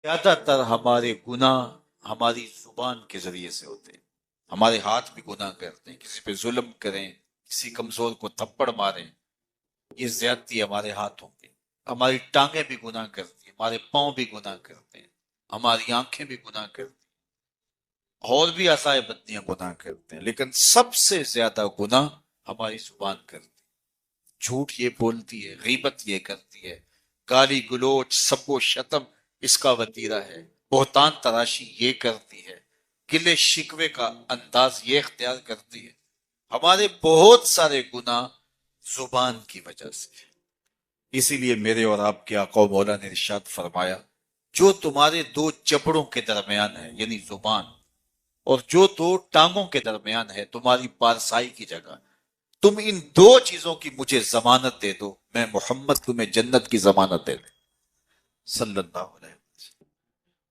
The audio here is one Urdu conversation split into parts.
زیادہ تر ہمارے گناہ ہماری زبان کے ذریعے سے ہوتے ہیں۔ ہمارے ہاتھ بھی گناہ کرتے ہیں، کسی پہ ظلم کریں، کسی کمزور کو تھپڑ ماریں، یہ زیادتی ہمارے ہاتھوں کی۔ ہماری ٹانگیں بھی گناہ کرتی ہیں، ہمارے پاؤں بھی گناہ کرتے ہیں، ہماری آنکھیں بھی گناہ کرتی ہیں، اور بھی عصائے بدیاں گناہ کرتے ہیں، لیکن سب سے زیادہ گناہ ہماری زبان کرتی ہے۔ جھوٹ یہ بولتی ہے، غیبت یہ کرتی ہے، گالی گلوچ سب و شتم اس کا وتیرہ ہے، بہتان تراشی یہ کرتی ہے، گلے شکوے کا انداز یہ اختیار کرتی ہے۔ ہمارے بہت سارے گناہ زبان کی وجہ سے ہیں۔ اسی لیے میرے اور آپ کے آقا و مولا نے ارشاد فرمایا، جو تمہارے دو جبڑوں کے درمیان ہے یعنی زبان، اور جو دو ٹانگوں کے درمیان ہے تمہاری پارسائی کی جگہ، تم ان دو چیزوں کی مجھے ضمانت دے دو، میں محمد تمہیں جنت کی ضمانت دے دے صلی اللہ علیہ وسلم۔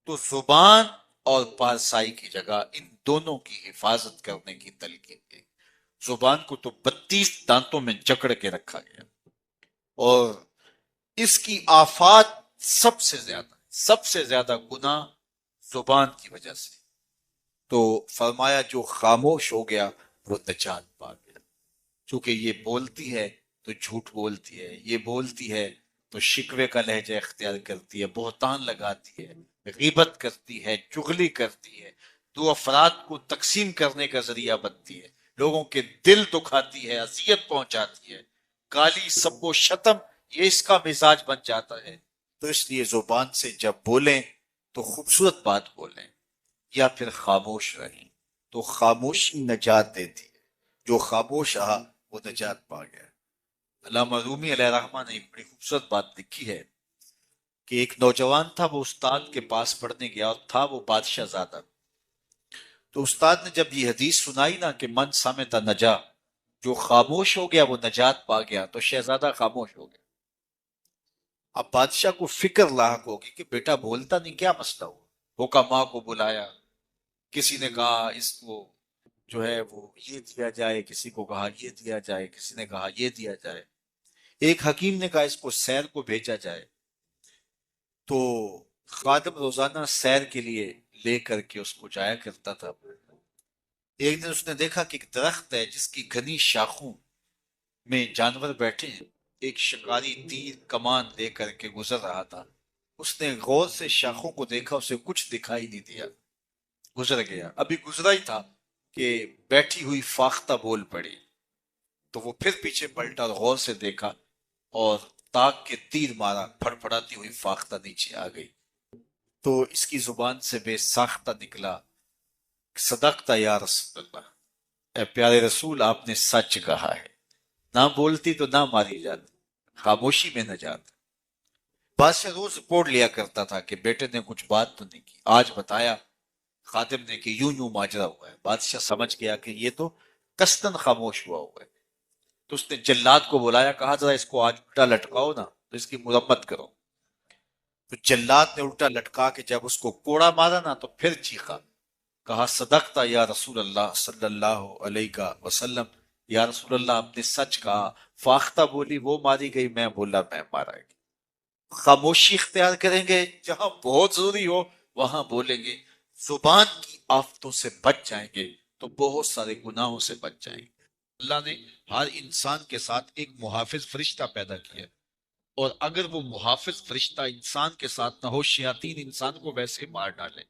تو زبان اور پارسائی کی جگہ ان دونوں کی حفاظت کرنے کی تلقین کی۔ زبان کو تو 32 دانتوں میں جکڑ کے رکھا گیا، اور اس کی آفات سب سے زیادہ گناہ زبان کی وجہ سے۔ تو فرمایا جو خاموش ہو گیا وہ نجات پا گیا، چونکہ یہ بولتی ہے تو جھوٹ بولتی ہے، یہ بولتی ہے تو شکوے کا لہجہ اختیار کرتی ہے، بہتان لگاتی ہے، غیبت کرتی ہے، چغلی کرتی ہے، دو افراد کو تقسیم کرنے کا ذریعہ بنتی ہے، لوگوں کے دل دکھاتی ہے، اذیت پہنچاتی ہے، گالی سب و شتم یہ اس کا مزاج بن جاتا ہے۔ تو اس لیے زبان سے جب بولیں تو خوبصورت بات بولیں، یا پھر خاموش رہیں، تو خاموشی نجات دیتی ہے، جو خاموش رہا وہ نجات پا گیا۔ علامہ رومی علیہ الرحمہ نے ایک بڑی خوبصورت بات لکھی ہے کہ ایک نوجوان تھا، وہ استاد کے پاس پڑھنے گیا، اور تھا وہ بادشاہ زادہ۔ تو استاد نے جب یہ حدیث سنائی نا کہ من سمت نجا، جو خاموش ہو گیا وہ نجات پا گیا، تو شہزادہ خاموش ہو گیا۔ اب بادشاہ کو فکر لاحق ہوگی کہ بیٹا بولتا نہیں، کیا مسئلہ ہو؟ حکما کو بلایا، کسی نے کہا اس کو جو ہے وہ یہ دیا جائے، کسی کو کہا یہ دیا جائے، کسی نے کہا یہ دیا جائے، ایک حکیم نے کہا اس کو سیر کو بھیجا جائے۔ تو خادم روزانہ سیر کے لیے لے کر کے اس کو جایا کرتا تھا۔ ایک دن اس نے دیکھا کہ ایک درخت ہے جس کی گھنی شاخوں میں جانور بیٹھے ہیں، ایک شکاری تیر کمان لے کر کے گزر رہا تھا۔ اس نے غور سے شاخوں کو دیکھا، اسے کچھ دکھائی نہیں دیا، گزر گیا۔ ابھی گزرا ہی تھا کہ بیٹھی ہوئی فاختہ بول پڑی، تو وہ پھر پیچھے پلٹا اور غور سے دیکھا، اور تاک کے تیر مارا، پھڑ پھڑاتی ہوئی فاختہ نیچے آ گئی۔ تو اس کی زبان سے بے ساختہ نکلا، صدقتا یا رسول اللہ، اے پیارے رسول آپ نے سچ کہا ہے، نہ بولتی تو نہ ماری جاتی، خاموشی میں نہ جاتا۔ بادشاہ روز رپورٹ لیا کرتا تھا کہ بیٹے نے کچھ بات تو نہیں کی، آج بتایا خادم نے کہ یوں یوں ماجرا ہوا ہے۔ بادشاہ سمجھ گیا کہ یہ تو قصدن خاموش ہوا ہوا ہے، تو اس نے جلاد کو بلایا، کہا ذرا اس کو آج الٹا لٹکاؤ نا، تو اس کی مرمت کرو۔ تو جلاد نے الٹا لٹکا کے جب اس کو کوڑا مارا نا تو پھر چیخا، کہا صدقتا یا رسول اللہ صلی اللہ علیہ وسلم، یا رسول اللہ آپ نے سچ کہا، فاختہ بولی وہ ماری گئی، میں بولا میں مارا گیا۔ خاموشی اختیار کریں گے، جہاں بہت ضروری ہو وہاں بولیں گے، زبان کی آفتوں سے بچ جائیں گے تو بہت سارے گناہوں سے بچ جائیں گے۔ اللہ نے ہر انسان کے ساتھ ایک محافظ فرشتہ پیدا کیا، اور اگر وہ محافظ فرشتہ انسان کے ساتھ نہ ہو، شیاطین انسان کو ویسے مار ڈالیں،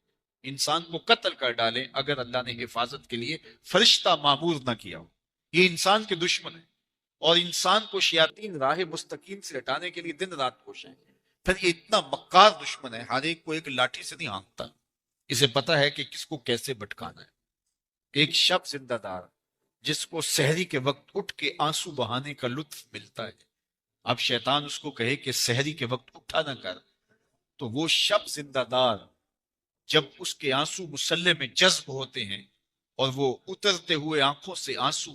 انسان کو قتل کر ڈالیں، اگر اللہ نے حفاظت کے لیے فرشتہ معمور نہ کیا ہو۔ یہ انسان کے دشمن ہے، اور انسان کو شیاطین راہ مستقیم سے ہٹانے کے لیے دن رات کوشیں۔ پھر یہ اتنا مکار دشمن ہے، ہر ایک کو ایک لاٹھی سے نہیں ہانکتا، اسے پتا ہے کہ کس کو کیسے بھٹکانا ہے۔ ایک شب زندہ دار جس کو سحری کے وقت اٹھ کے آنسو بہانے کا لطف ملتا ہے، اب شیطان اس کو کہے کہ سحری کے وقت اٹھا نہ کر، تو وہ شب زندہ دار جب اس کے آنسو مسلح میں جذب ہوتے ہیں، اور وہ اترتے ہوئے آنکھوں سے آنسو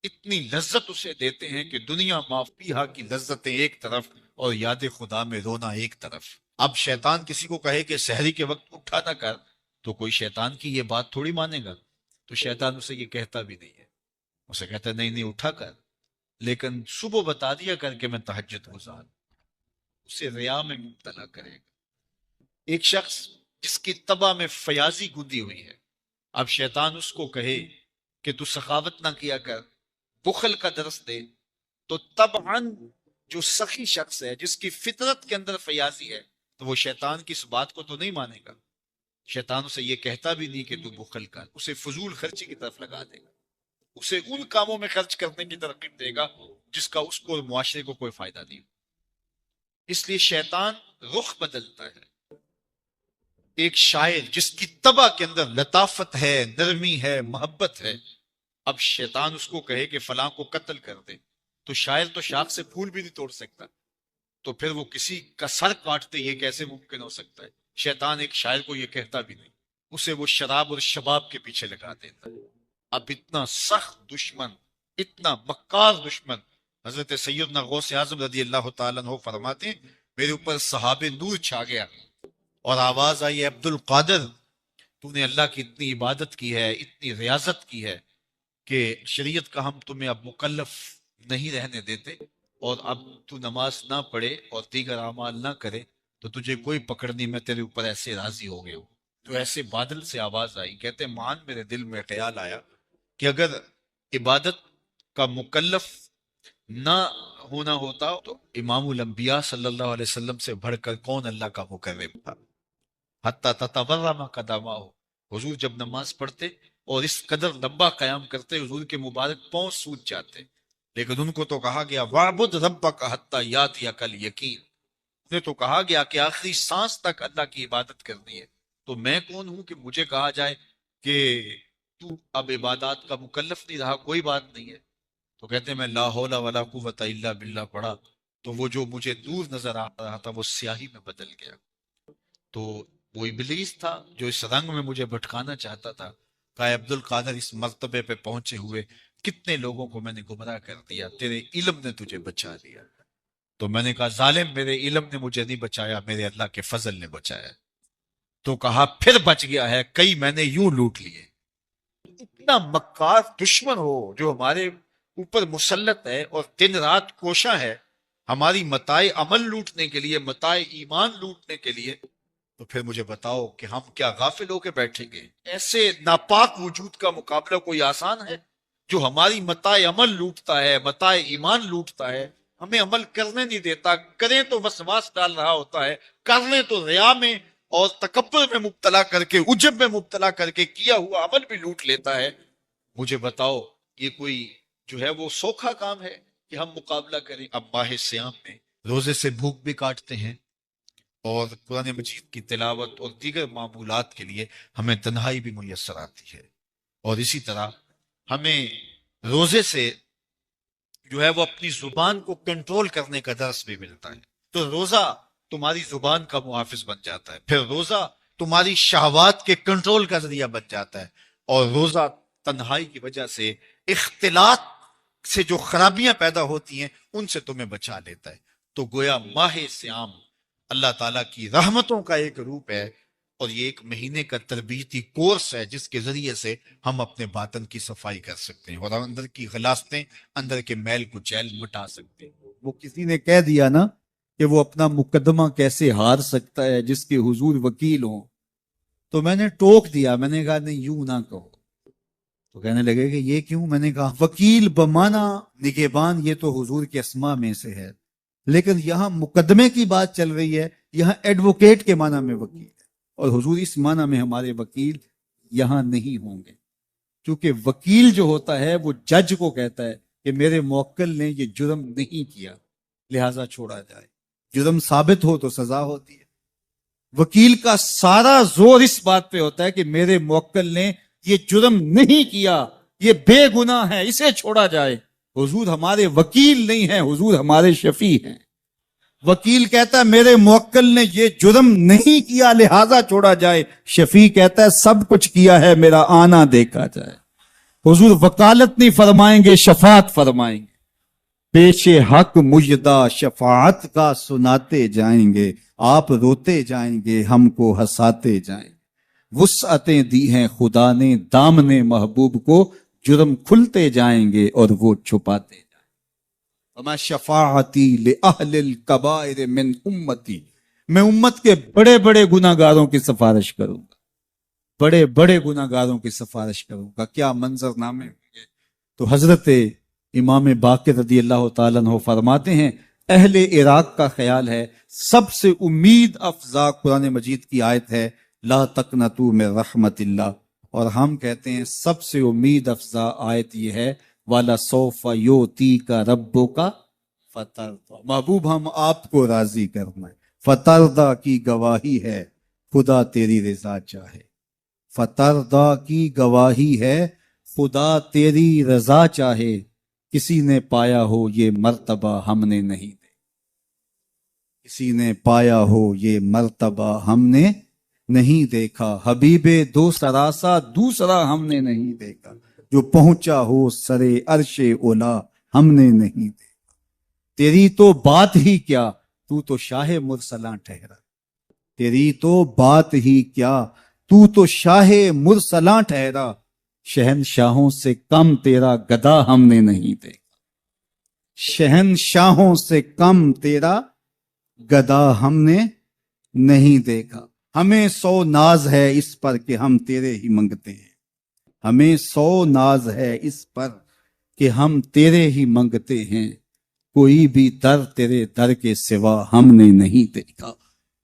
اتنی لذت اسے دیتے ہیں کہ دنیا مافیہا کی لذتیں ایک طرف اور یاد خدا میں رونا ایک طرف۔ اب شیطان کسی کو کہے کہ سحری کے وقت اٹھا نہ کر، تو کوئی شیطان کی یہ بات تھوڑی مانے گا، تو شیطان اسے یہ کہتا بھی نہیں ہے، اسے کہتا ہے نہیں نہیں اٹھا کر، لیکن صبح بتا دیا کر کے میں تہجد گزار، اسے ریا میں مبتلا کرے گا۔ ایک شخص جس کی طبع میں فیاضی گندی ہوئی ہے، اب شیطان اس کو کہے کہ تو سخاوت نہ کیا کر، بخل کا درس دے، تو طبعاً جو سخی شخص ہے، جس کی فطرت کے اندر فیاضی ہے، تو وہ شیطان کی اس بات کو تو نہیں مانے گا۔ شیطان اسے یہ کہتا بھی نہیں کہ تو بخل کر، اسے فضول خرچی کی طرف لگا دے گا، اسے ان کاموں میں خرچ کرنے کی ترغیب دے گا جس کا اس کو اور معاشرے کو کوئی فائدہ نہیں۔ اس لیے شیطان رخ بدلتا ہے۔ ایک شاعر جس کی طبع کے اندر لطافت ہے، نرمی ہے، محبت ہے، اب شیطان اس کو کہے کہ فلاں کو قتل کر دے، تو شاعر تو شاخ سے پھول بھی نہیں توڑ سکتا، تو پھر وہ کسی کا سر کاٹتے یہ کیسے ممکن ہو سکتا ہے؟ شیطان ایک شاعر کو یہ کہتا بھی نہیں، اسے وہ شراب اور شباب کے پیچھے لگا دیتا ہے۔ اب اتنا سخت دشمن، اتنا مکار دشمن، حضرت سیدنا غوث اعظم رضی اللہ تعالیٰ عنہ فرماتے ہیں میرے اوپر صحاب نور چھا گیا اور آواز آئی، عبد القادر تو نے اللہ کی اتنی عبادت کی ہے، اتنی ریاضت کی ہے کہ شریعت کا ہم تمہیں اب مکلف نہیں رہنے دیتے، اور اب تو نماز نہ پڑھے اور دیگر اعمال نہ کرے تو تجھے کوئی پکڑ نہیں، میں تیرے اوپر ایسے راضی ہو گیا ہوں۔ تو ایسے بادل سے آواز آئی، کہتے مان میرے دل میں خیال آیا کہ اگر عبادت کا مکلف نہ ہونا ہوتا تو امام الانبیاء صلی اللہ علیہ وسلم سے بڑھ کر کون اللہ کا مکرم تھا۔ حتیٰ تتورم قدمہ ہو، حضور جب نماز پڑھتے اور اس قدر لمبا قیام کرتے حضور کے مبارک پاؤں سوج جاتے، لیکن ان کو تو کہا گیا وَعْبُدْ رَبَّكَ حَتَّى يَأْتِيَكَ الْيَقِينُ، انہیں تو کہا گیا کہ آخری سانس تک اللہ کی عبادت کرنی ہے، تو میں کون ہوں کہ مجھے کہا جائے کہ تو اب عبادات کا مکلف نہیں رہا، کوئی بات نہیں ہے۔ تو کہتے ہیں میں لا حول ولا قوت الا باللہ پڑھا تو وہ جو مجھے دور نظر آ رہا تھا وہ سیاہی میں بدل گیا۔ تو وہ ابلیس تھا جو اس رنگ میں مجھے بھٹکانا چاہتا تھا، کہا عبد القادر اس مرتبے پہ پہنچے ہوئے کتنے لوگوں کو میں نے گمراہ کر دیا، تیرے علم نے تجھے بچا لیا۔ تو میں نے کہا ظالم میرے علم نے مجھے نہیں بچایا، میرے اللہ کے فضل نے بچایا۔ تو کہا پھر بچ گیا ہے، کئی میں نے یوں لوٹ لیے۔ اتنا مکار دشمن ہو جو ہمارے اوپر مسلط ہے اور دن رات کوشاں ہے ہماری متاع عمل لوٹنے کے لیے، متاع ایمان لوٹنے کے لیے، تو پھر مجھے بتاؤ کہ ہم کیا غافل ہو کے بیٹھیں گے؟ ایسے ناپاک وجود کا مقابلہ کوئی آسان ہے جو ہماری متاع عمل لوٹتا ہے، متاع ایمان لوٹتا ہے، ہمیں عمل کرنے نہیں دیتا، کریں تو وسواس ڈال رہا ہوتا ہے، کر لیں تو ریا میں اور تکبر میں مبتلا کر کے، عجب میں مبتلا کر کے کیا ہوا عمل بھی لوٹ لیتا ہے۔ مجھے بتاؤ یہ کوئی جو ہے وہ سوکھا کام ہے کہ ہم مقابلہ کریں؟ اب ماہ سیام میں روزے سے بھوک بھی کاٹتے ہیں اور قرآن مجید کی تلاوت اور دیگر معمولات کے لیے ہمیں تنہائی بھی میسر آتی ہے، اور اسی طرح ہمیں روزے سے جو ہے وہ اپنی زبان کو کنٹرول کرنے کا درس بھی ملتا ہے۔ تو روزہ تمہاری زبان کا محافظ بن جاتا ہے، پھر روزہ تمہاری شہوات کے کنٹرول کا ذریعہ بن جاتا ہے، اور روزہ تنہائی کی وجہ سے اختلاط سے جو خرابیاں پیدا ہوتی ہیں ان سے تمہیں بچا لیتا ہے۔ تو گویا ماہ سیام اللہ تعالیٰ کی رحمتوں کا ایک روپ ہے، اور یہ ایک مہینے کا تربیتی کورس ہے جس کے ذریعے سے ہم اپنے باطن کی صفائی کر سکتے ہیں اور اندر کی غلاستیں، اندر کے میل کو جیل مٹا سکتے ہیں۔ وہ کسی نے کہہ دیا نا کہ وہ اپنا مقدمہ کیسے ہار سکتا ہے جس کے حضور وکیل ہوں، تو میں نے ٹوک دیا، میں نے کہا نہیں یوں نہ کہو۔ تو کہنے لگے کہ یہ کیوں؟ میں نے کہا وکیل بمانا نگہبان یہ تو حضور کے اسماء میں سے ہے، لیکن یہاں مقدمے کی بات چل رہی ہے، یہاں ایڈوکیٹ کے معنی میں وکیل ہے، اور حضور اس معنی میں ہمارے وکیل یہاں نہیں ہوں گے، کیونکہ وکیل جو ہوتا ہے وہ جج کو کہتا ہے کہ میرے موکل نے یہ جرم نہیں کیا لہٰذا چھوڑا جائے، جرم ثابت ہو تو سزا ہوتی ہے۔ وکیل کا سارا زور اس بات پہ ہوتا ہے کہ میرے موکل نے یہ جرم نہیں کیا، یہ بے گناہ ہے، اسے چھوڑا جائے۔ حضور ہمارے وکیل نہیں ہیں، حضور ہمارے شفیع ہیں۔ وکیل کہتا ہے میرے موکل نے یہ جرم نہیں کیا لہذا چھوڑا جائے، شفیع کہتا ہے سب کچھ کیا ہے، میرا آنا دیکھا جائے۔ حضور وکالت نہیں فرمائیں گے، شفاعت فرمائیں گے۔ پیش حق مجدہ شفاعت کا سناتے جائیں گے، آپ روتے جائیں گے، ہم کو ہنساتے جائیں گے۔ وسعتیں دی ہیں خدا نے دامن محبوب کو، جرم کھلتے جائیں گے اور وہ چھپاتے جائیں گے۔ وما شفاعتی لأہل الکبائر من امتی، میں امت کے بڑے بڑے گناہ گاروں کی سفارش کروں گا، بڑے بڑے گناہ گاروں کی سفارش کروں گا. کیا منظر نامے ہوں گے. تو حضرت امام باقر رضی اللہ تعالیٰ عنہ فرماتے ہیں اہل عراق کا خیال ہے سب سے امید افزا قرآن مجید کی آیت ہے لا تقنطوا من رحمت اللہ، اور ہم کہتے ہیں سب سے امید افزا آیت یہ ہے وَلَسَوْفَ يُؤْتِيكَ رَبُّكَ فَتَرْضَىٰ، محبوب ہم آپ کو راضی کرنا ہے. فترضا کی گواہی ہے خدا تیری رضا چاہے، فترضا کی گواہی ہے خدا تیری رضا چاہے، کسی نے پایا ہو یہ مرتبہ ہم نے نہیں دیکھا، کسی نے پایا ہو یہ مرتبہ ہم نے نہیں دیکھا، حبیب دو سراسا دوسرا ہم نے نہیں دیکھا، جو پہنچا ہو سرے عرش اولا ہم نے نہیں دیکھا. تیری تو بات ہی کیا تو تو شاہ مرسلاں ٹھہرا، تیری تو بات ہی کیا تو تو شاہ مرسلاں ٹھہرا، شہنشاہوں سے کم تیرا گدا ہم نے نہیں دیکھا، شہنشاہوں سے کم تیرا گدا ہم نے نہیں دیکھا. ہمیں 100 ناز ہے اس پر کہ ہم تیرے ہی منگتے ہیں، ہمیں 100 ناز ہے اس پر کہ ہم تیرے ہی منگتے ہیں، کوئی بھی در تیرے در کے سوا ہم نے نہیں دیکھا.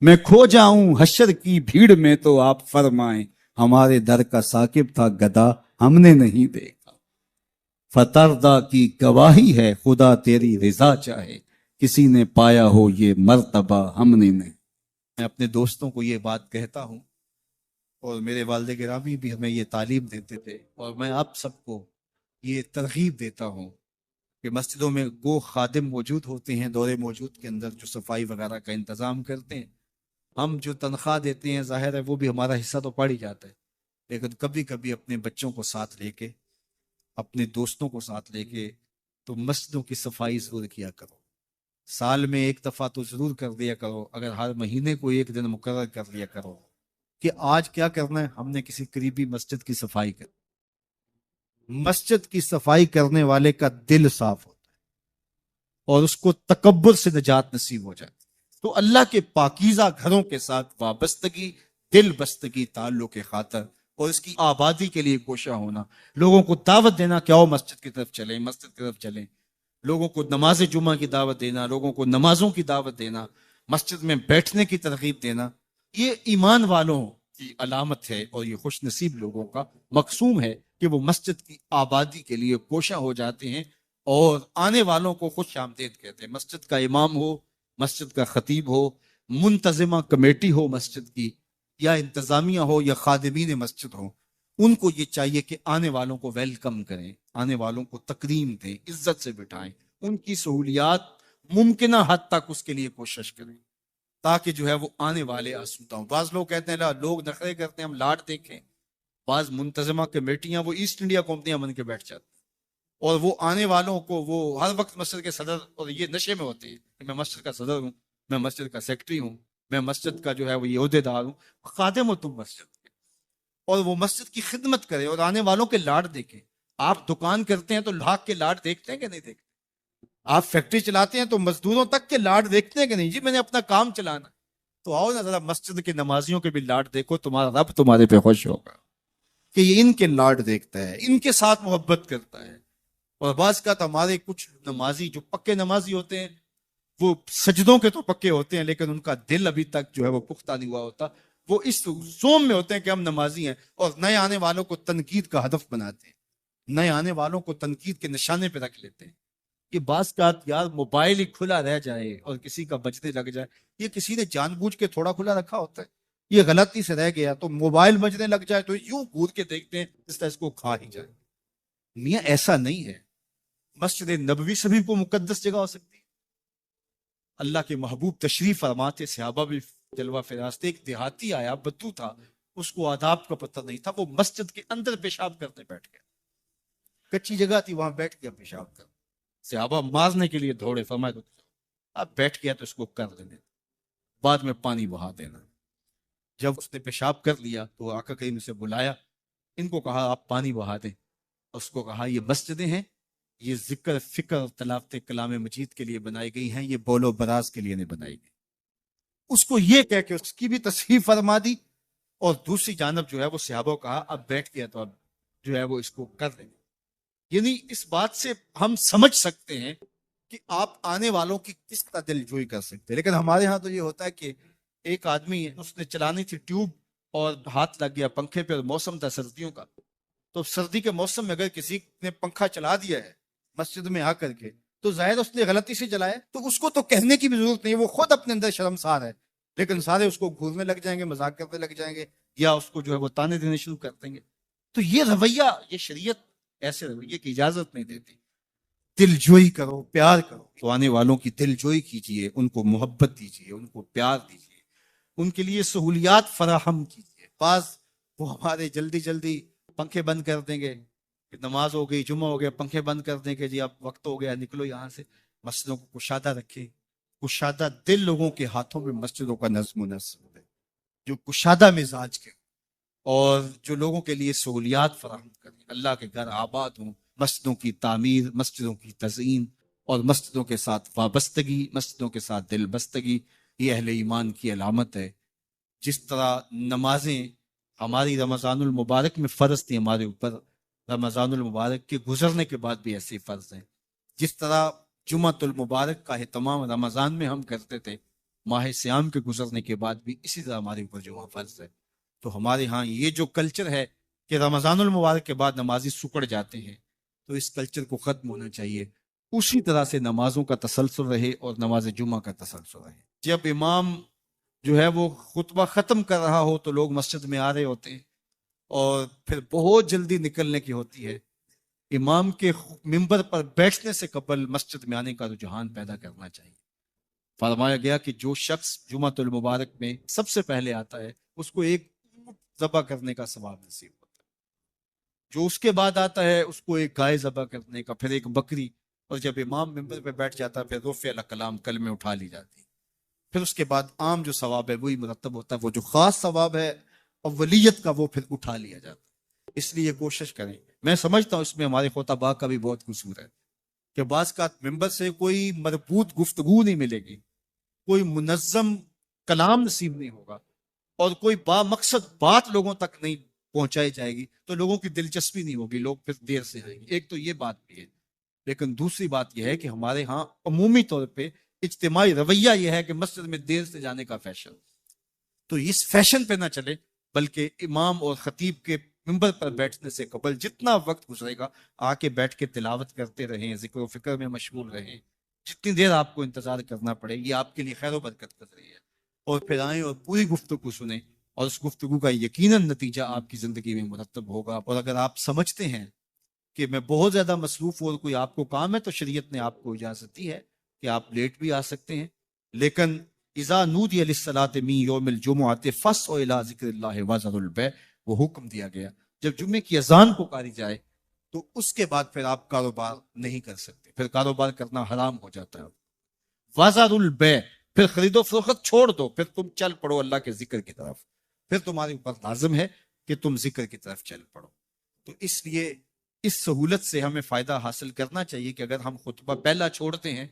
میں کھو جاؤں حشر کی بھیڑ میں تو آپ فرمائیں ہمارے در کا ثاقب تھا گدا ہم نے نہیں دیکھا. فترضا کی گواہی ہے خدا تیری رضا چاہے، کسی نے پایا ہو یہ مرتبہ ہم نے نہیں. میں اپنے دوستوں کو یہ بات کہتا ہوں اور میرے والد گرامی بھی ہمیں یہ تعلیم دیتے تھے، اور میں آپ سب کو یہ ترغیب دیتا ہوں کہ مسجدوں میں وہ خادم موجود ہوتے ہیں دور موجود کے اندر جو صفائی وغیرہ کا انتظام کرتے ہیں. ہم جو تنخواہ دیتے ہیں ظاہر ہے وہ بھی ہمارا حصہ تو پڑ ہی جاتا ہے، لیکن کبھی کبھی اپنے بچوں کو ساتھ لے کے اپنے دوستوں کو ساتھ لے کے تو مسجدوں کی صفائی ضرور کیا کرو. سال میں ایک دفعہ تو ضرور کر دیا کرو، اگر ہر مہینے کو ایک دن مقرر کر لیا کرو کہ آج کیا کرنا ہے، ہم نے کسی قریبی مسجد کی صفائی کر. مسجد کی صفائی کرنے والے کا دل صاف ہوتا ہے اور اس کو تکبر سے نجات نصیب ہو جاتی ہے. تو اللہ کے پاکیزہ گھروں کے ساتھ وابستگی، دل بستگی تعلق کے خاطر اور اس کی آبادی کے لیے کوشاں ہونا، لوگوں کو دعوت دینا کہ آؤ مسجد کی طرف چلیں، مسجد کی طرف چلیں، لوگوں کو نماز جمعہ کی دعوت دینا، لوگوں کو نمازوں کی دعوت دینا، مسجد میں بیٹھنے کی ترغیب دینا، یہ ایمان والوں کی علامت ہے اور یہ خوش نصیب لوگوں کا مقصوم ہے کہ وہ مسجد کی آبادی کے لیے کوشاں ہو جاتے ہیں اور آنے والوں کو خوش آمدید کہتے ہیں. مسجد کا امام ہو، مسجد کا خطیب ہو، منتظمہ کمیٹی ہو مسجد کی، یا انتظامیہ ہو یا خادمین مسجد ہو، ان کو یہ چاہیے کہ آنے والوں کو ویلکم کریں، آنے والوں کو تکریم دیں، عزت سے بٹھائیں، ان کی سہولیات ممکنہ حد تک اس کے لیے کوشش کریں تاکہ جو ہے وہ آنے والے آسودہ ہوں. بعض لوگ کہتے ہیں لوگ نخرے کرتے ہیں ہم لاٹ دیکھیں. بعض منتظمہ کمیٹیاں وہ ایسٹ انڈیا کمپنیاں بن کے بیٹھ جاتی ہیں اور وہ آنے والوں کو وہ ہر وقت مسجد کے صدر، اور یہ نشے میں ہوتے ہیں کہ میں مسجد کا صدر ہوں، میں مسجد کا سیکٹری ہوں، میں مسجد کا جو ہے وہ یہ عہدیدار ہوں. خادم ہو تم مسجد کے، اور وہ مسجد کی خدمت کرے اور آنے والوں کے لاڈ دیکھیں. آپ دکان کرتے ہیں تو لاکھ کے لاڈ دیکھتے ہیں کہ نہیں دیکھتے؟ آپ فیکٹری چلاتے ہیں تو مزدوروں تک کے لاڈ دیکھتے ہیں کہ نہیں؟ جی میں نے اپنا کام چلانا. تو آؤ نا ذرا مسجد کے نمازیوں کے بھی لاڈ دیکھو، تمہارا رب تمہارے پہ خوش ہوگا کہ یہ ان کے لاڈ دیکھتا ہے، ان کے ساتھ محبت کرتا ہے. اور بعض کا تو ہمارے کچھ نمازی جو پکے نمازی ہوتے ہیں وہ سجدوں کے تو پکے ہوتے ہیں لیکن ان کا دل ابھی تک جو ہے وہ پختہ نہیں ہوا ہوتا. وہ اس زوم میں ہوتے ہیں کہ ہم نمازی ہیں اور نئے آنے والوں کو تنقید کا ہدف بناتے ہیں، نئے آنے والوں کو تنقید کے نشانے پہ رکھ لیتے ہیں. یہ بعض کا یار موبائل ہی کھلا رہ جائے اور کسی کا بجنے لگ جائے، یہ کسی نے جان بوجھ کے تھوڑا کھلا رکھا ہوتا ہے، یہ غلطی سے رہ گیا تو موبائل بجنے لگ جائے تو یوں گھور کے دیکھتے ہیں اس طرح اس کو کھا ہی جائے. میاں ایسا نہیں ہے. مسجد نبوی سے بھی کوئی مقدس جگہ ہو سکتی ہے. اللہ کے محبوب تشریف فرماتے، صحابہ بھی جلوہ فراستے. ایک دیہاتی آیا، بدو تھا، اس کو آداب کا پتہ نہیں تھا، وہ مسجد کے اندر پیشاب کرنے بیٹھ گیا. کچی جگہ تھی، وہاں بیٹھ گیا پیشاب کر. صحابہ مارنے کے لیے دوڑے، فرمایا تو اب بیٹھ گیا تو اس کو کر دینے، بعد میں پانی بہا دینا. جب اس نے پیشاب کر لیا تو آقا کریم سے بلایا، ان کو کہا آپ پانی بہا دیں. اس کو کہا یہ مسجدیں ہیں، یہ ذکر فکر تلاوت کلام مجید کے لیے بنائی گئی ہیں، یہ بول و براز کے لیے نہیں بنائی گئی. اس کو یہ کہہ کے اس کی بھی تصحیح فرما دی، اور دوسری جانب جو ہے وہ صحابہ کو کہا اب بیٹھ گیا تو اب جو ہے وہ اس کو کر دیں گے۔ یعنی اس بات سے ہم سمجھ سکتے ہیں کہ آپ آنے والوں کی کس طرح دل جوئی کر سکتے ہیں۔ لیکن ہمارے ہاں تو یہ ہوتا ہے کہ ایک آدمی ہے، اس نے چلانی تھی ٹیوب اور ہاتھ لگ گیا پنکھے پہ، اور موسم تھا سردیوں کا، تو سردی کے موسم میں اگر کسی نے پنکھا چلا دیا ہے مسجد میں آ کر کے تو ظاہر اس نے غلطی سے چلایا، تو اس کو تو کہنے کی بھی ضرورت نہیں، وہ خود اپنے اندر شرمسار ہے، لیکن سارے اس کو گھورنے لگ جائیں گے، مذاق کرنے لگ جائیں گے، یا اس کو جو ہے وہ تانے دینے شروع کر دیں گے۔ تو یہ رویہ، یہ شریعت ایسے رویے کی اجازت نہیں دیتی۔ دل جوئی کرو، پیار کرو، تو آنے والوں کی دل جوئی کیجیے، ان کو محبت دیجیے، ان کو پیار دیجیے، ان کے لیے سہولیات فراہم کیجیے۔ بعض وہ ہمارے جلدی جلدی پنکھے بند کر دیں گے، نماز ہو گئی، جمعہ ہو گیا، پنکھے بند کر دیں گے، جی اب وقت ہو گیا نکلو یہاں سے۔ مسجدوں کو کشادہ رکھیں، کشادہ دل لوگوں کے ہاتھوں میں مسجدوں کا نظم و نسق ہے، جو کشادہ مزاج کے اور جو لوگوں کے لیے سہولیات فراہم کریں، اللہ کے گھر آباد ہوں، مسجدوں کی تعمیر، مسجدوں کی تزئین اور مسجدوں کے ساتھ وابستگی، مسجدوں کے ساتھ دل بستگی، یہ اہل ایمان کی علامت ہے۔ جس طرح نمازیں ہماری رمضان المبارک میں فرض تھی ہمارے اوپر، رمضان المبارک کے گزرنے کے بعد بھی ایسے فرض ہیں۔ جس طرح جمعۃ المبارک کا اہتمام رمضان میں ہم کرتے تھے، ماہ سیام کے گزرنے کے بعد بھی اسی طرح ہمارے اوپر جمعہ فرض ہے۔ تو ہمارے ہاں یہ جو کلچر ہے کہ رمضان المبارک کے بعد نمازی سکڑ جاتے ہیں، تو اس کلچر کو ختم ہونا چاہیے۔ اسی طرح سے نمازوں کا تسلسل رہے اور نماز جمعہ کا تسلسل رہے۔ جب امام جو ہے وہ خطبہ ختم کر رہا ہو تو لوگ مسجد میں آ رہے ہوتے ہیں، اور پھر بہت جلدی نکلنے کی ہوتی ہے۔ امام کے منبر پر بیٹھنے سے قبل مسجد میں آنے کا رجحان پیدا کرنا چاہیے۔ فرمایا گیا کہ جو شخص جمعۃ المبارک میں سب سے پہلے آتا ہے اس کو ایک اونٹ ذبح کرنے کا ثواب نصیب ہوتا ہے، جو اس کے بعد آتا ہے اس کو ایک گائے ذبح کرنے کا، پھر ایک بکری، اور جب امام منبر پہ بیٹھ جاتا ہے پھر رفع الکلام، کلمے اٹھا لی جاتی ہے، پھر اس کے بعد عام جو ثواب ہے وہی مرتب ہوتا ہے، وہ جو خاص ثواب ہے اولیت کا وہ پھر اٹھا لیا جاتا ہے۔ اس لیے کوشش کریں۔ میں سمجھتا ہوں اس میں ہمارے خطباء کا بھی بہت قصور ہے کہ بعض کا ممبر سے کوئی مربوط گفتگو نہیں ملے گی، کوئی منظم کلام نصیب نہیں ہوگا، اور کوئی با مقصد بات لوگوں تک نہیں پہنچائی جائے گی، تو لوگوں کی دلچسپی نہیں ہوگی، لوگ پھر دیر سے آئیں گے۔ ایک تو یہ بات بھی ہے، لیکن دوسری بات یہ ہے کہ ہمارے ہاں عمومی طور پہ اجتماعی رویہ یہ ہے کہ مسجد میں دیر سے جانے کا فیشن، تو اس فیشن پہ نہ چلے، بلکہ امام اور خطیب کے منبر پر بیٹھنے سے قبل جتنا وقت گزرے گا آ کے بیٹھ کے تلاوت کرتے رہیں، ذکر و فکر میں مشغول رہیں، جتنی دیر آپ کو انتظار کرنا پڑے یہ آپ کے لیے خیر و برکت کر رہی ہے، اور پھر آئیں اور پوری گفتگو سنیں، اور اس گفتگو کا یقیناً نتیجہ آپ کی زندگی میں مرتب ہوگا۔ اور اگر آپ سمجھتے ہیں کہ میں بہت زیادہ مصروف ہوں اور کوئی آپ کو کام ہے، تو شریعت نے آپ کو اجازت دی ہے کہ آپ لیٹ بھی آ سکتے ہیں، لیکن اذا نودی للصلاۃ من یوم الجمعۃ فاسعوا الی ذکر اللہ وذروا البیع، وہ حکم دیا گیا جب جمعے کی اذان پکاری جائے تو اس کے بعد پھر آپ کاروبار نہیں کر سکتے، پھر کاروبار کرنا حرام ہو جاتا ہے۔ وذروا البیع، پھر خرید و فروخت چھوڑ دو، پھر تم چل پڑو اللہ کے ذکر کی طرف، پھر تمہارے اوپر لازم ہے کہ تم ذکر کی طرف چل پڑو۔ تو اس لیے اس سہولت سے ہمیں فائدہ حاصل کرنا چاہیے کہ اگر ہم خطبہ پہلا چھوڑتے ہیں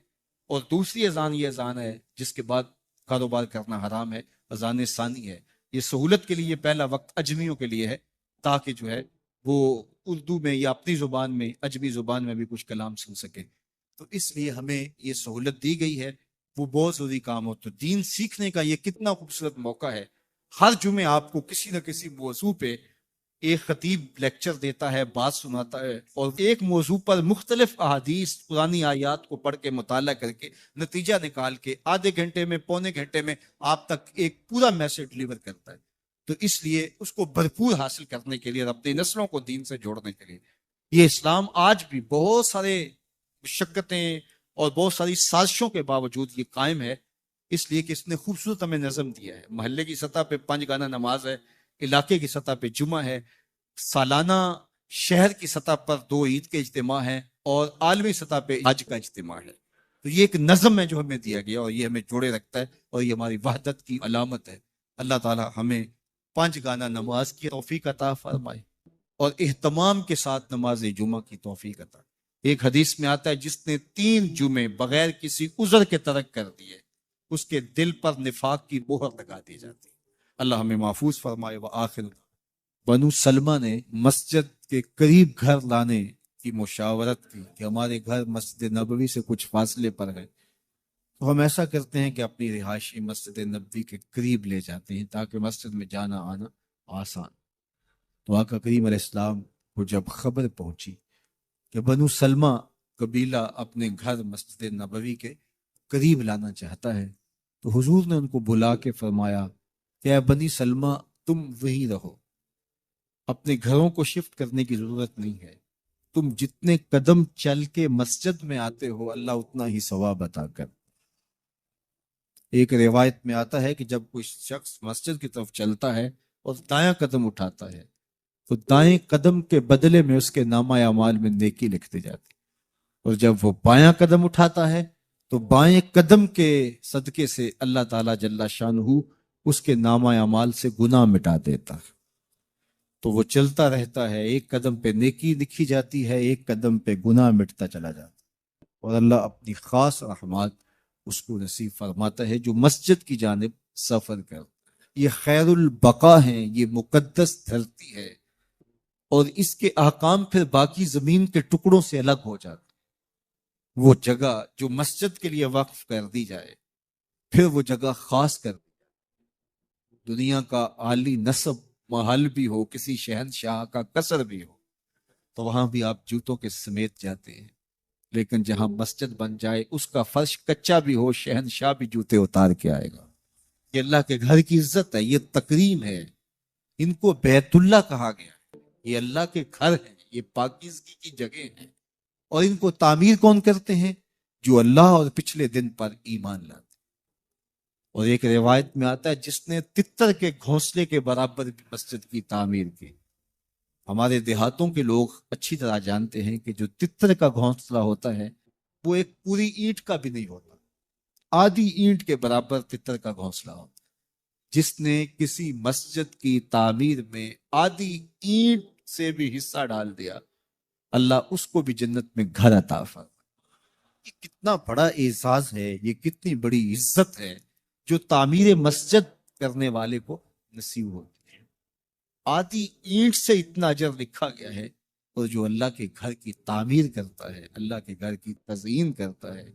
اور دوسری اذان یہ اذان ہے جس کے بعد کاروبار کرنا حرام ہے، اذان ثانی ہے، یہ سہولت کے لیے پہلا وقت اجمیوں کے لیے ہے، تاکہ جو ہے وہ اردو میں یا اپنی زبان میں، اجمی زبان میں بھی کچھ کلام سن سکے۔ تو اس لیے ہمیں یہ سہولت دی گئی ہے، وہ بہت ضروری کام ہو۔ تو دین سیکھنے کا یہ کتنا خوبصورت موقع ہے، ہر جمعے آپ کو کسی نہ کسی موضوع پہ ایک خطیب لیکچر دیتا ہے، بات سناتا ہے، اور ایک موضوع پر مختلف احادیث، قرآنی آیات کو پڑھ کے مطالعہ کر کے نتیجہ نکال کے آدھے گھنٹے میں، پونے گھنٹے میں آپ تک ایک پورا میسج ڈلیور کرتا ہے۔ تو اس لیے اس کو بھرپور حاصل کرنے کے لیے اور اپنی نسلوں کو دین سے جوڑنے کے لیے یہ اسلام آج بھی بہت سارے مشقتیں اور بہت ساری سازشوں کے باوجود یہ قائم ہے، اس لیے کہ اس نے خوبصورت ہمیں نظم دیا ہے۔ محلے کی سطح پہ 5 گانا نماز ہے، علاقے کی سطح پہ جمعہ ہے، سالانہ شہر کی سطح پر 2 عید کے اجتماع ہیں، اور عالمی سطح پہ حج کا اجتماع ہے۔ تو یہ ایک نظم ہے جو ہمیں دیا گیا، اور یہ ہمیں جوڑے رکھتا ہے، اور یہ ہماری وحدت کی علامت ہے۔ اللہ تعالی ہمیں 5 گانا نماز کی توفیق عطا فرمائے، اور اہتمام کے ساتھ نماز جمعہ کی توفیق عطا۔ ایک حدیث میں آتا ہے جس نے 3 جمعے بغیر کسی عذر کے ترک کر دیے اس کے دل پر نفاق کی مہر لگا دی جاتی. اللہ ہمیں محفوظ فرمائے. وآخر بنو سلمہ نے مسجد کے قریب گھر لانے کی مشاورت کی کہ ہمارے گھر مسجد نبوی سے کچھ فاصلے پر ہے، تو ہم ایسا کرتے ہیں کہ اپنی رہائشی مسجد نبوی کے قریب لے جاتے ہیں تاکہ مسجد میں جانا آنا آسان. تو آقا کریم علیہ السلام کو جب خبر پہنچی کہ بنو سلمہ قبیلہ اپنے گھر مسجد نبوی کے قریب لانا چاہتا ہے، تو حضور نے ان کو بلا کے فرمایا کہ اے بنی سلمہ تم وہیں رہو، اپنے گھروں کو شفٹ کرنے کی ضرورت نہیں ہے، تم جتنے قدم چل کے مسجد میں آتے ہو اللہ اتنا ہی ثواب عطا کر. ایک روایت میں آتا ہے کہ جب کوئی شخص مسجد کی طرف چلتا ہے اور دایاں قدم اٹھاتا ہے تو دائیں قدم کے بدلے میں اس کے نامہ اعمال میں نیکی لکھتے جاتی، اور جب وہ بایاں قدم اٹھاتا ہے تو بائیں قدم کے صدقے سے اللہ تعالیٰ جل شانہ اس کے نامہ اعمال سے گناہ مٹا دیتا ہے. تو وہ چلتا رہتا ہے، ایک قدم پہ نیکی لکھی جاتی ہے، ایک قدم پہ گناہ مٹتا چلا جاتا ہے، اور اللہ اپنی خاص رحمات اس کو نصیب فرماتا ہے جو مسجد کی جانب سفر کر. یہ خیر البقا ہیں، یہ مقدس دھرتی ہے، اور اس کے احکام پھر باقی زمین کے ٹکڑوں سے الگ ہو جاتے. وہ جگہ جو مسجد کے لیے وقف کر دی جائے پھر وہ جگہ خاص کر دی جائے. دنیا کا عالی نصب محل بھی ہو، کسی شہنشاہ کا قصر بھی ہو، تو وہاں بھی آپ جوتوں کے سمیت جاتے ہیں، لیکن جہاں مسجد بن جائے اس کا فرش کچا بھی ہو شہنشاہ بھی جوتے اتار کے آئے گا. یہ اللہ کے گھر کی عزت ہے، یہ تکریم ہے. ان کو بیت اللہ کہا گیا ہے، یہ اللہ کے گھر ہیں، یہ پاکیزگی کی جگہ ہیں. اور ان کو تعمیر کون کرتے ہیں؟ جو اللہ اور پچھلے دن پر ایمان لاتے. اور ایک روایت میں آتا ہے جس نے تتر کے گھونسلے کے برابر بھی مسجد کی تعمیر کی. ہمارے دیہاتوں کے لوگ اچھی طرح جانتے ہیں کہ جو تتر کا گھونسلہ ہوتا ہے وہ ایک پوری اینٹ کا بھی نہیں ہوتا، آدھی اینٹ کے برابر تتر کا گھونسلہ ہوتا. جس نے کسی مسجد کی تعمیر میں آدھی اینٹ سے بھی حصہ ڈال دیا اللہ اس کو بھی جنت میں گھر عطا فرمائے. یہ کتنا بڑا اعزاز ہے، یہ کتنی بڑی عزت ہے جو تعمیر مسجد کرنے والے کو نصیب ہوتی ہے. آدھی اینٹ سے اتنا اجر لکھا گیا ہے، اور جو اللہ کے گھر کی تعمیر کرتا ہے، اللہ کے گھر کی تزئین کرتا ہے،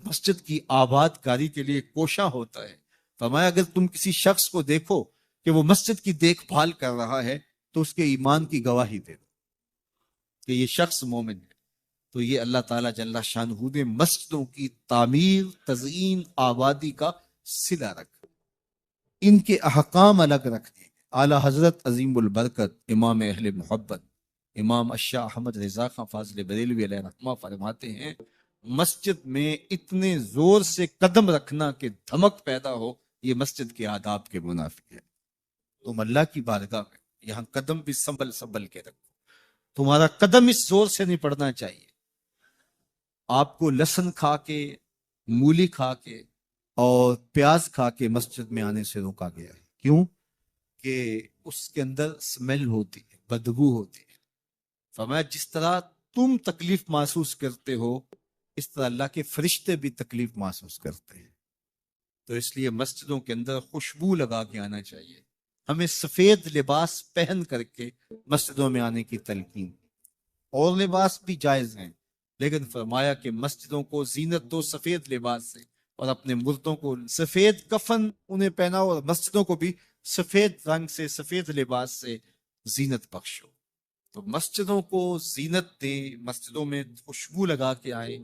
مسجد کی آباد کاری کے لیے کوشاں ہوتا ہے. فرمایا اگر تم کسی شخص کو دیکھو کہ وہ مسجد کی دیکھ بھال کر رہا ہے تو اس کے ایمان کی گواہی دے دو کہ یہ شخص مومن ہے. تو یہ اللہ تعالیٰ جل شانہ نے مسجدوں کی تعمیر، تزئین، آبادی کا صلہ رکھا، ان کے احکام الگ رکھ دیے. اعلیٰ حضرت عظیم البرکت امام اہل محبت امام الشاہ احمد رضا خان فاضل بریلوی علیہ رحمہ فرماتے ہیں مسجد میں اتنے زور سے قدم رکھنا کہ دھمک پیدا ہو، یہ مسجد کے آداب کے منافی ہے. تم اللہ کی بارگاہ میں یہاں قدم بھی سنبھل کے رکھو. تمہارا قدم اس زور سے نہیں پڑنا چاہیے. آپ کو لہسن کھا کے، مولی کھا کے اور پیاز کھا کے مسجد میں آنے سے روکا گیا ہے. کیوں؟ کہ اس کے اندر سمیل ہوتی ہے، بدبو ہوتی ہے. فرمایا جس طرح تم تکلیف محسوس کرتے ہو اس طرح اللہ کے فرشتے بھی تکلیف محسوس کرتے ہیں. تو اس لیے مسجدوں کے اندر خوشبو لگا کے آنا چاہیے. ہمیں سفید لباس پہن کر کے مسجدوں میں آنے کی تلقین. اور لباس بھی جائز ہیں، لیکن فرمایا کہ مسجدوں کو زینت دو سفید لباس سے، اور اپنے مردوں کو سفید کفن انہیں پہناؤ، اور مسجدوں کو بھی سفید رنگ سے، سفید لباس سے زینت بخشو. تو مسجدوں کو زینت دے، مسجدوں میں خوشبو لگا کے آئے،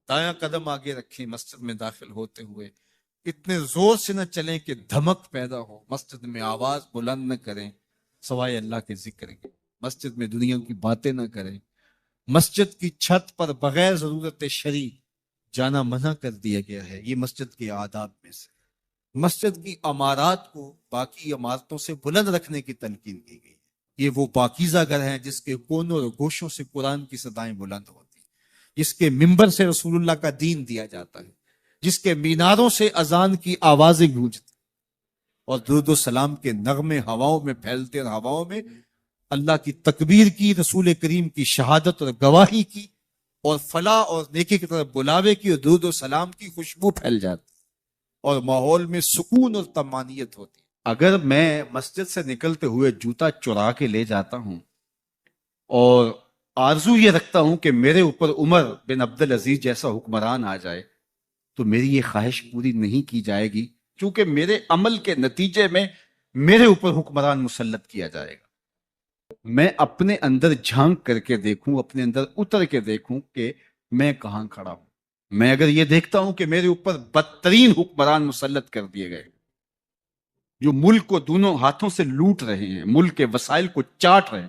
دایاں قدم آگے رکھیں مسجد میں داخل ہوتے ہوئے، اتنے زور سے نہ چلیں کہ دھمک پیدا ہو، مسجد میں آواز بلند نہ کریں سوائے اللہ کے ذکر کے، مسجد میں دنیا کی باتیں نہ کریں، مسجد کی چھت پر بغیر ضرورت شرعی جانا منع کر دیا گیا ہے. یہ مسجد کے آداب میں سے. مسجد کی عمارات کو باقی عمارتوں سے بلند رکھنے کی تلقین کی گئی. یہ وہ پاکیزہ گھر ہیں جس کے کونوں اور گوشوں سے قرآن کی صدائیں بلند ہوتی ہیں، جس کے منبر سے رسول اللہ کا دین دیا جاتا ہے، جس کے میناروں سے اذان کی آوازیں گونجتی اور درود و سلام کے نغمے ہواؤں میں پھیلتے، اور ہواؤں میں اللہ کی تکبیر کی، رسول کریم کی شہادت اور گواہی کی، اور فلاح اور نیکی کی طرف بلاوے کی اور درود و سلام کی خوشبو پھیل جاتی. اور ماحول میں سکون اور طمانینت ہوتی ہے۔ اگر میں مسجد سے نکلتے ہوئے جوتا چرا کے لے جاتا ہوں اور آرزو یہ رکھتا ہوں کہ میرے اوپر عمر بن عبد العزیز جیسا حکمران آ جائے، تو میری یہ خواہش پوری نہیں کی جائے گی، کیونکہ میرے عمل کے نتیجے میں میرے اوپر حکمران مسلط کیا جائے گا۔ میں اپنے اندر جھانک کر کے دیکھوں، اپنے اندر اتر کے دیکھوں کہ میں کہاں کھڑا ہوں۔ میں اگر یہ دیکھتا ہوں کہ میرے اوپر بدترین حکمران مسلط کر دیے گئے، جو ملک کو دونوں ہاتھوں سے لوٹ رہے ہیں، ملک کے وسائل کو چاٹ رہے ہیں،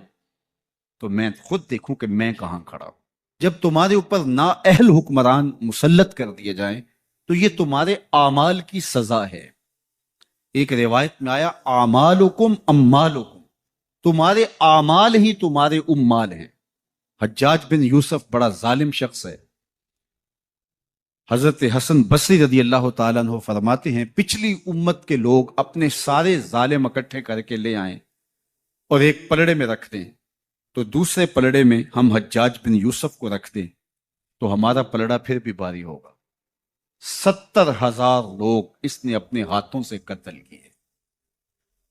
تو میں خود دیکھوں کہ میں کہاں کھڑا ہوں۔ جب تمہارے اوپر نااہل حکمران مسلط کر دیے جائیں تو یہ تمہارے اعمال کی سزا ہے۔ ایک روایت میں آیا اعمالکم اموالکم، تمہارے اعمال ہی تمہارے اموال ہیں۔ حجاج بن یوسف بڑا ظالم شخص ہے۔ حضرت حسن بصری رضی اللہ تعالیٰ عنہ فرماتے ہیں پچھلی امت کے لوگ اپنے سارے ظالم اکٹھے کر کے لے آئیں اور ایک پلڑے میں رکھ دیں، تو دوسرے پلڑے میں ہم حجاج بن یوسف کو رکھ دیں تو ہمارا پلڑا پھر بھی بھاری ہوگا۔ 70,000 لوگ اس نے اپنے ہاتھوں سے قتل کیے،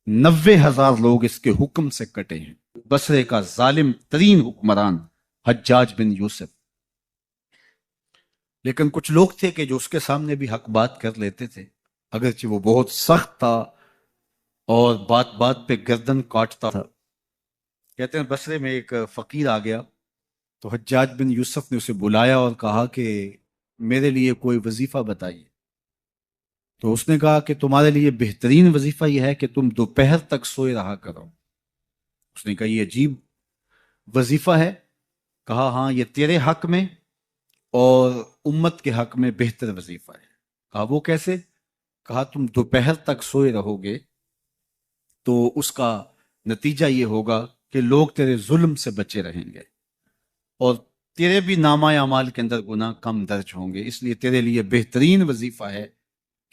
90,000 لوگ اس کے حکم سے کٹے ہیں۔ بصرے کا ظالم ترین حکمران حجاج بن یوسف۔ لیکن کچھ لوگ تھے کہ جو اس کے سامنے بھی حق بات کر لیتے تھے، اگرچہ وہ بہت سخت تھا اور بات بات پہ گردن کاٹتا تھا۔ کہتے ہیں بصرے میں ایک فقیر آ گیا تو حجاج بن یوسف نے اسے بلایا اور کہا کہ میرے لیے کوئی وظیفہ بتائیے۔ تو اس نے کہا کہ تمہارے لیے بہترین وظیفہ یہ ہے کہ تم دوپہر تک سوئے رہا کرو۔ اس نے کہا یہ عجیب وظیفہ ہے۔ کہا ہاں یہ تیرے حق میں اور امت کے حق میں بہتر وظیفہ ہے۔ کہا وہ کیسے؟ کہا تم دوپہر تک سوئے رہو گے تو اس کا نتیجہ یہ ہوگا کہ لوگ تیرے ظلم سے بچے رہیں گے اور تیرے بھی نامہ اعمال کے اندر گناہ کم درج ہوں گے، اس لیے تیرے لیے بہترین وظیفہ ہے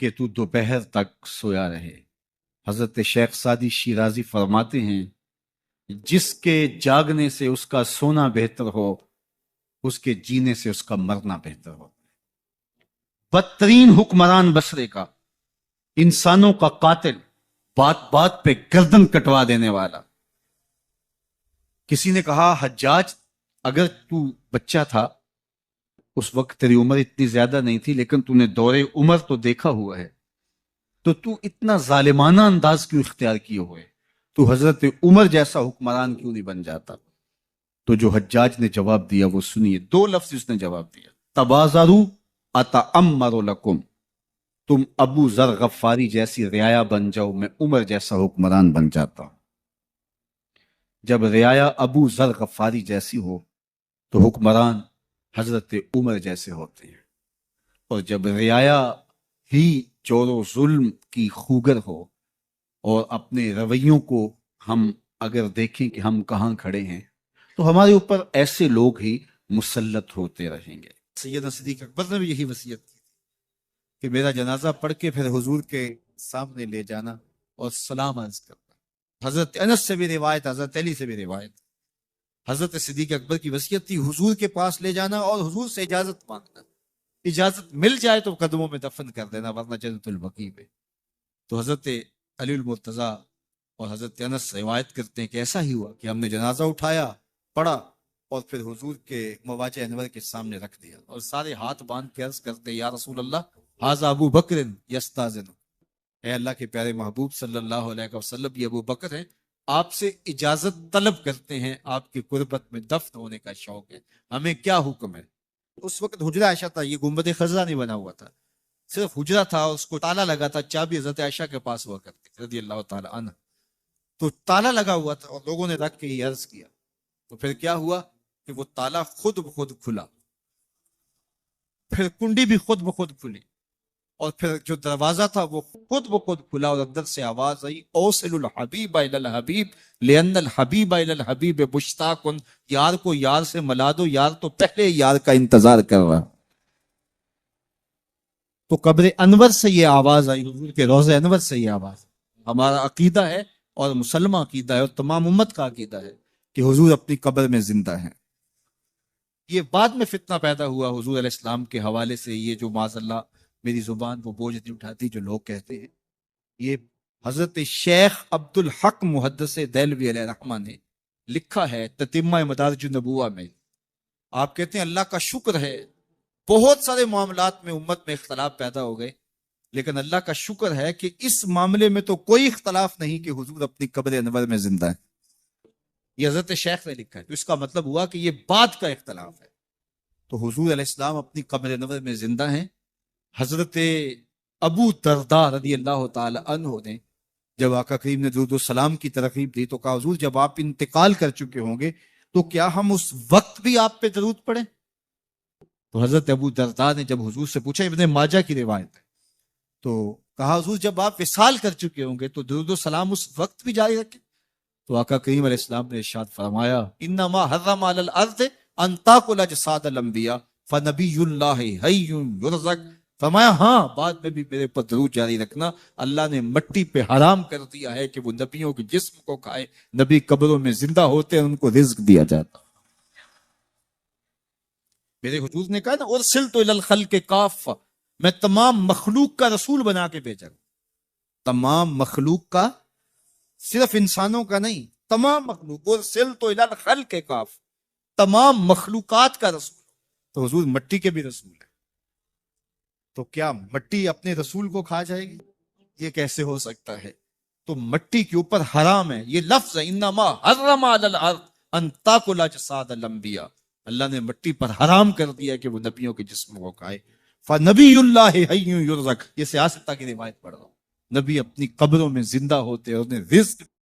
کہ تو دوپہر تک سویا رہے۔ حضرت شیخ سعدی شیرازی فرماتے ہیں جس کے جاگنے سے اس کا سونا بہتر ہو، اس کے جینے سے اس کا مرنا بہتر ہو۔ بدترین حکمران بصرے کا، انسانوں کا قاتل، بات بات پہ گردن کٹوا دینے والا۔ کسی نے کہا حجاج اگر تو بچہ تھا، اس وقت تیری عمر اتنی زیادہ نہیں تھی، لیکن تو نے دور عمر تو دیکھا ہوا ہے، تو اتنا ظالمانہ انداز کیوں اختیار کیے ہوئے؟ تو حضرت عمر جیسا حکمران کیوں نہیں بن جاتا؟ تو جو حجاج نے جواب دیا وہ سنیے، 2 لفظ اس نے جواب دیا، تبازروا اتعمر لکم، تم ابو ذر غفاری جیسی رعایا بن جاؤ، میں عمر جیسا حکمران بن جاتا ہوں۔ جب رعایا ابو ذر غفاری جیسی ہو تو حکمران حضرت عمر جیسے ہوتے ہیں، اور جب رعایا ہی چور و ظلم کی خوگر ہو اور اپنے رویوں کو ہم اگر دیکھیں کہ ہم کہاں کھڑے ہیں تو ہمارے اوپر ایسے لوگ ہی مسلط ہوتے رہیں گے۔ سیدنا صدیق اکبر نے بھی یہی وصیت کی کہ میرا جنازہ پڑھ کے پھر حضور کے سامنے لے جانا اور سلام عرض کرنا۔ حضرت انس سے بھی روایت، حضرت علی سے بھی روایت، حضرت صدیق اکبر کی وصیت تھی حضور کے پاس لے جانا اور حضور سے اجازت مانگنا، اجازت مل جائے تو قدموں میں دفن کر دینا ورنہ جنت البقیع میں۔ تو حضرت علی المرتضیٰ اور حضرت انس روایت کرتے ہیں کہ ایسا ہی ہوا کہ ہم نے جنازہ اٹھایا، پڑھا اور پھر حضور کے مواجہ انور کے سامنے رکھ دیا اور سارے ہاتھ باندھ کے عرض کرتے یا رسول اللہ ھذا ابو بکر یستاذن، اے اللہ کے پیارے محبوب صلی اللہ علیہ وسلم، یہ ابو بکر ہیں، آپ سے اجازت طلب کرتے ہیں، آپ کی قربت میں دفن ہونے کا شوق ہے، ہمیں کیا حکم ہے؟ اس وقت حجرہ عائشہ تھا، یہ گنبد خضرا نہیں بنا ہوا تھا، صرف حجرہ تھا، اس کو تالا لگا تھا، چابی حضرت عائشہ کے پاس ہوا کرتی رضی اللہ تعالی عنہ، تو تالا لگا ہوا تھا اور لوگوں نے رکھ کے یہ عرض کیا، تو پھر کیا ہوا کہ وہ تالا خود بخود کھلا، پھر کنڈی بھی خود بخود کھلی، اور پھر جو دروازہ تھا وہ خود بخود کھلا اور اندر سے آواز آئی اوصل الحبیب الی الحبیب لان الحبیب الی الحبیب مشتاق، یار کو یار سے ملا دو، یار تو پہلے یار کا انتظار کر رہا۔ تو قبر انور سے یہ آواز آئی، حضور کے روضہ انور سے یہ آواز۔ ہمارا عقیدہ ہے اور مسلمہ عقیدہ ہے اور تمام امت کا عقیدہ ہے کہ حضور اپنی قبر میں زندہ ہیں۔ یہ بعد میں فتنہ پیدا ہوا حضور علیہ السلام کے حوالے سے، یہ جو معاذ اللہ میری زبان کو بوجھ نہیں اٹھاتی جو لوگ کہتے ہیں. یہ حضرت شیخ عبد الحق محدث دہلوی علیہ رحمہ نے لکھا ہے تتمہ مدارج النبوہ میں. آپ کہتے ہیں اللہ کا شکر ہے بہت سارے معاملات میں امت میں اختلاف پیدا ہو گئے، لیکن اللہ کا شکر ہے کہ اس معاملے میں تو کوئی اختلاف نہیں کہ حضور اپنی قبر انور میں زندہ ہے. یہ حضرت شیخ نے لکھا ہے، تو اس کا مطلب ہوا کہ یہ بعد کا اختلاف ہے. تو حضور علیہ السلام اپنی قبر انور میں زندہ ہیں. حضرت ابو درداء رضی اللہ تعالی عنہ نے جب آقا کریم نے درود و سلام کی ترغیب دی تو کہا حضور جب آپ انتقال کر چکے ہوں گے تو کیا ہم اس وقت بھی آپ پہ درود پڑھیں؟ تو حضرت ابو درداء نے جب حضور سے پوچھا، ابن ماجہ کی روایت ہے، تو کہا حضور جب آپ وصال کر چکے ہوں گے تو درود و سلام اس وقت بھی جاری رکھیں. تو آقا کریم علیہ السلام نے ارشاد فرمایا انما حرم علی الارض ان تاکل اجساد الانبیاء فنبی اللہ حی یرزق. فرمایا ہاں بعد میں بھی میرے پر درود جاری رکھنا، اللہ نے مٹی پہ حرام کر دیا ہے کہ وہ نبیوں کے جسم کو کھائے، نبی قبروں میں زندہ ہوتے ہیں ان کو رزق دیا جاتا. میرے حضور نے کہا نا ارسلت الی الخلق کافہ، میں تمام مخلوق کا رسول بنا کے بھیجا. تمام مخلوق کا، صرف انسانوں کا نہیں، تمام مخلوق. ارسلت الی الخلق کافہ، تمام مخلوقات کا رسول. تو حضور مٹی کے بھی رسول ہے، تو کیا مٹی اپنے رسول کو کھا جائے گی؟ یہ کیسے ہو سکتا ہے؟ تو مٹی کے اوپر حرام ہے. یہ لفظ ہے انما حرم علی الارض ان تاکل اجساد الانبیاء، اللہ نے مٹی پر حرام کر دیا کہ وہ نبیوں کے جسم کو کھائے. فنبی اللہ حی یرزق، یہ سیاستہ کی روایت پڑھ رہا ہوں، نبی اپنی قبروں میں زندہ ہوتے اور انہیں رزق